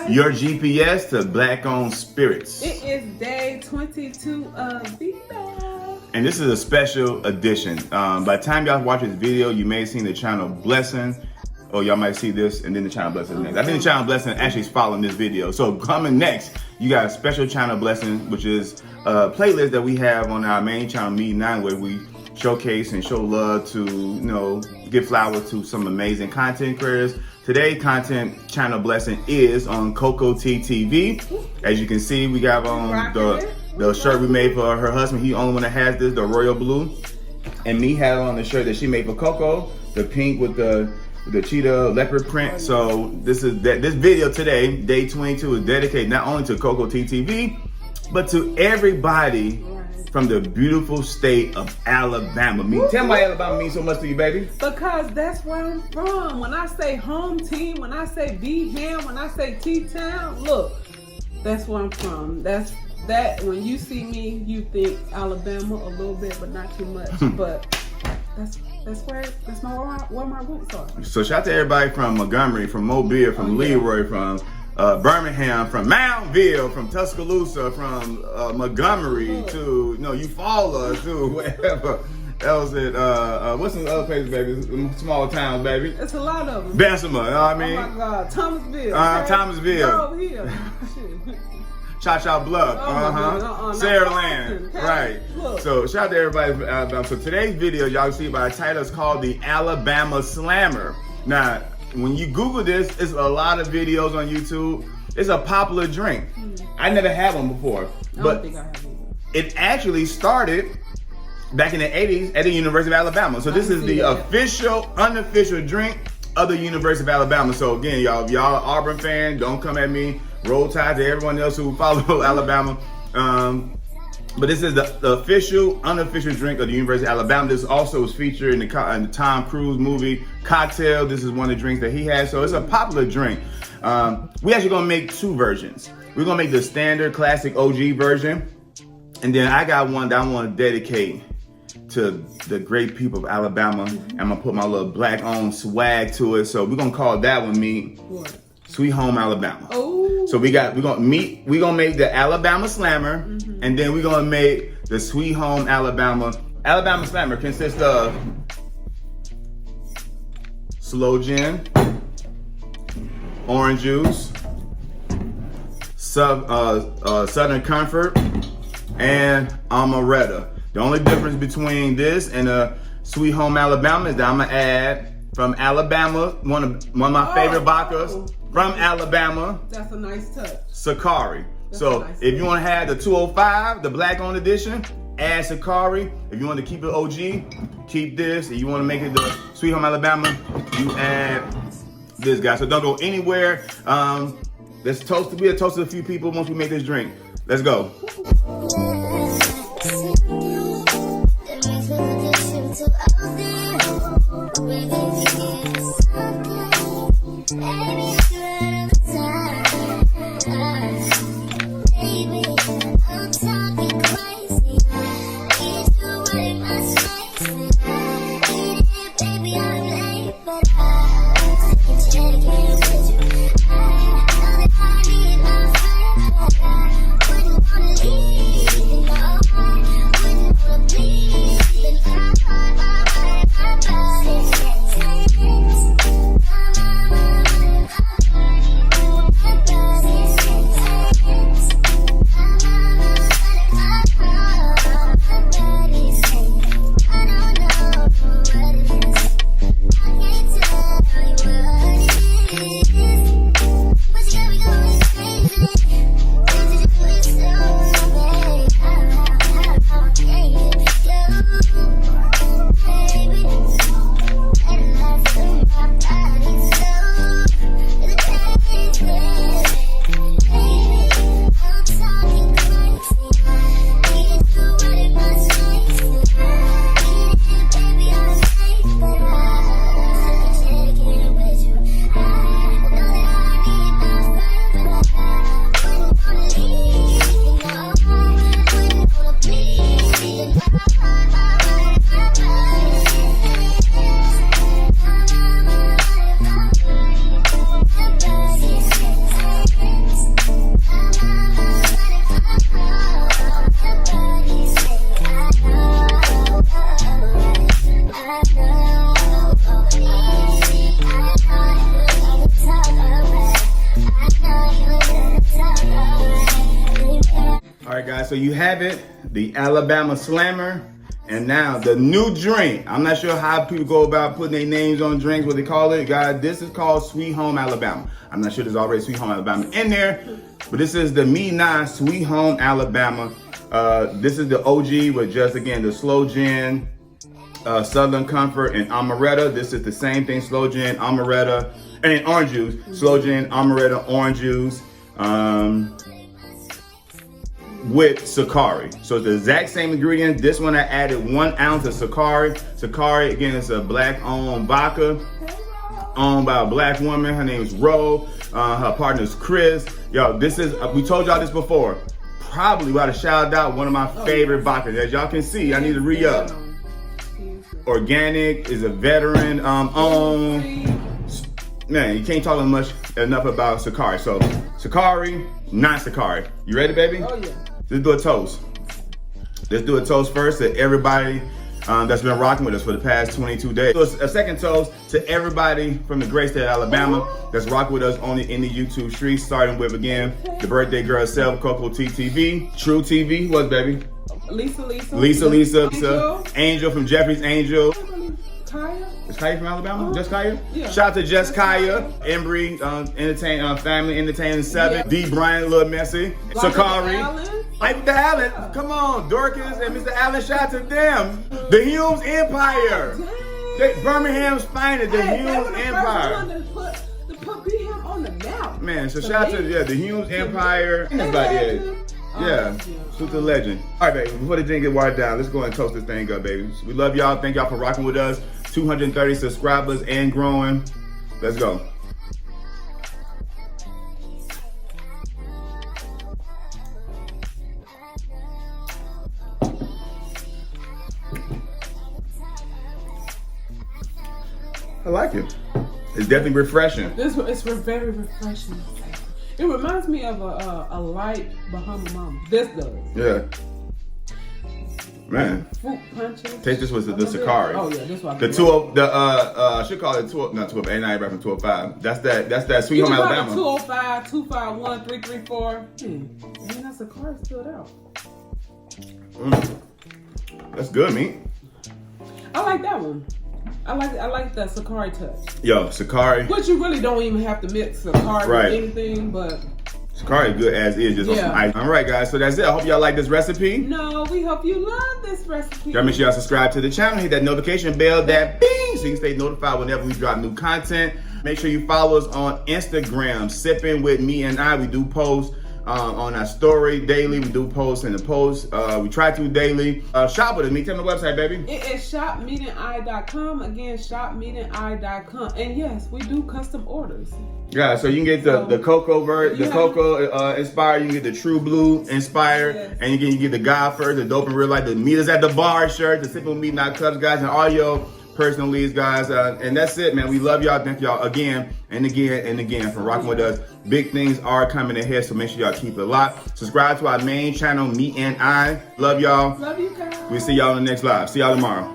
Your GPS to Black-owned spirits. It is day 22 of Veda. And this is a special edition. By the time y'all watch this video, you may have seen the channel Blessing. Or y'all might see this and then the channel Blessing next. I think the channel Blessing actually is following this video. So coming next, you got a special channel Blessing, which is a playlist that we have on our main channel, Mete and I, where we showcase and show love to, you know, give flowers to some amazing content creators. Today, content channel Blessing is on Coco TeeTV. As you can see, we got on the shirt we made for her husband. He the only one that has this, the royal blue. And me had on the shirt that she made for Coco, the pink with the cheetah leopard print. So this video today, day 22, is dedicated not only to Coco TeeTV, but to everybody from the beautiful state of Alabama. Tell me why Alabama means so much to you, baby. Because that's where I'm from. When I say home team, when I say B-Ham, when I say T-Town, look, that's where I'm from. That's when you see me, you think Alabama a little bit, but not too much. But that's where my roots are. So shout out to everybody from Montgomery, from Mobile, from Leroy, from Birmingham, from Mountville, from Tuscaloosa, from Montgomery to, you know, Eufaula to wherever else it, what's some other places, baby? Small towns, baby. It's a lot of them. Bessemer, you know what I mean? Oh my God, Thomasville. Thomasville. Over here. Shoutout Bluff, Sarah Land, right. Look. So shout out to everybody from Alabama. So today's video, y'all see by the title, is called the Alabama Slammer. Now, when you Google this, it's a lot of videos on YouTube. It's a popular drink. I never had one before, but it actually started back in the 80s at the University of Alabama. So this is the official, unofficial drink of the University of Alabama. So again, y'all, if y'all are Auburn fan, don't come at me. Roll Tide to everyone else who follow Alabama. But this is the official, unofficial drink of the University of Alabama. This also was featured in the Tom Cruise movie, Cocktail. This is one of the drinks that he has. So it's a popular drink. We actually gonna make two versions. We're gonna make the standard classic OG version. And then I got one that I wanna dedicate to the great people of Alabama. I'm gonna put my little black owned swag to it. So we're gonna call that one Sweet Home Alabama. Oh. So we're gonna make the Alabama Slammer, and then we're gonna make the Sweet Home Alabama. Alabama Slammer consists of sloe gin, orange juice, Southern Comfort, and amaretto. The only difference between this and a Sweet Home Alabama is that I'm gonna add from Alabama, one of my favorite vodkas from Alabama. That's a nice touch. SUKARI. So if you want to have the 205, the black owned edition, add SUKARI. If you want to keep it OG, keep this. If you want to make it the Sweet Home Alabama, you add this guy. So don't go anywhere. Let's toast to a few people once we make this drink. Let's go. you have it, the Alabama Slammer. And now the new drink. I'm not sure how people go about putting their names on drinks, what they call it. Guys, this is called Sweet Home Alabama. I'm not sure there's already Sweet Home Alabama in there, but this is the Mete and I Sweet Home Alabama. This is the OG with just, again, the slow gin, Southern Comfort, and amaretto. This is the same thing, slow gin, amaretto, and then orange juice. Slow gin, amaretto, orange juice. With SUKARI. So it's the exact same ingredient. This one I added 1 ounce of SUKARI. SUKARI, again, is a black owned vodka owned by a black woman. Her name is Ro. Her partner is Chris. Yo, this is, we told y'all this before. Probably, without a shout out, one of my favorite vodkas. As y'all can see, I need to re-up. Organic, is a veteran owned. Man, you can't talk enough about SUKARI. So, SUKARI, not SUKARI. You ready, baby? Oh, yeah. Let's do a toast. Let's do a toast first to everybody that's been rocking with us for the past 22 days. So a second toast to everybody from the great state of Alabama that's rocking with us only in the YouTube streets, starting with, again, the birthday girl herself, Coco TeeTV, True TV, what's baby? Lisa, Angel from Jeffrey's Angel. Kaya? Is Kaya from Alabama? Just Kaya? Yeah. Shout out to Just Kaya, Embry, Family Entertaining 7, yeah. D. Brian, Little Messy, SUKARI. Like the Allen. Come on, Dorcas and Mr. Allen, shout out to them. The Humes Empire. Birmingham's finest, the Humes Empire. To put BM on the map. Man, so shout out to the Humes Empire. That's about it. Yeah, shoot the legend. All right, baby, before the drink get watered down, let's go and toast this thing up, baby. We love y'all. Thank y'all for rocking with us. 230 subscribers and growing. Let's go. I like it. It's definitely refreshing. It's very refreshing. It reminds me of a light Bahamas Mama. This does. Yeah. Man. Fruit punches. Taste this with the SUKARI. Oh yeah, this one. I should call it 12, not 12, 89 right from 205. That's that Sweet Home Alabama. 205, 251, 334. Man, that SUKARI stood out. That's good, meat. I like that one. I like the SUKARI touch. Yo, SUKARI. Which you really don't even have to mix SUKARI with anything, but SUKARI is good as is, just on some ice. All right, guys, so that's it. I hope y'all like this recipe. No, we hope you love this recipe. Y'all make sure y'all subscribe to the channel, hit that notification bell, that bing, so you can stay notified whenever we drop new content. Make sure you follow us on Instagram, Sippin with Me and I. We do post on our story daily. We do post in the post. We try to daily. Shop with us. Me, tell me the website, baby. It is shopmeetandI.com. Again, shopmeetandI.com. And yes, we do custom orders. Yeah, so you can get the Coco Coco inspired. You can get the True Blue inspired, and you get the God First, the Dope and Real Life, the Meet Us at the Bar shirt, the Sippin' with Me Not Cups, guys, and all your personal leads, guys. And that's it, man. We love y'all. Thank y'all again and again and again for rocking with us. Big things are coming ahead, so make sure y'all keep it locked. Subscribe to our main channel, Mete and I. Love y'all. Love you guys. We'll see y'all in the next live. See y'all tomorrow.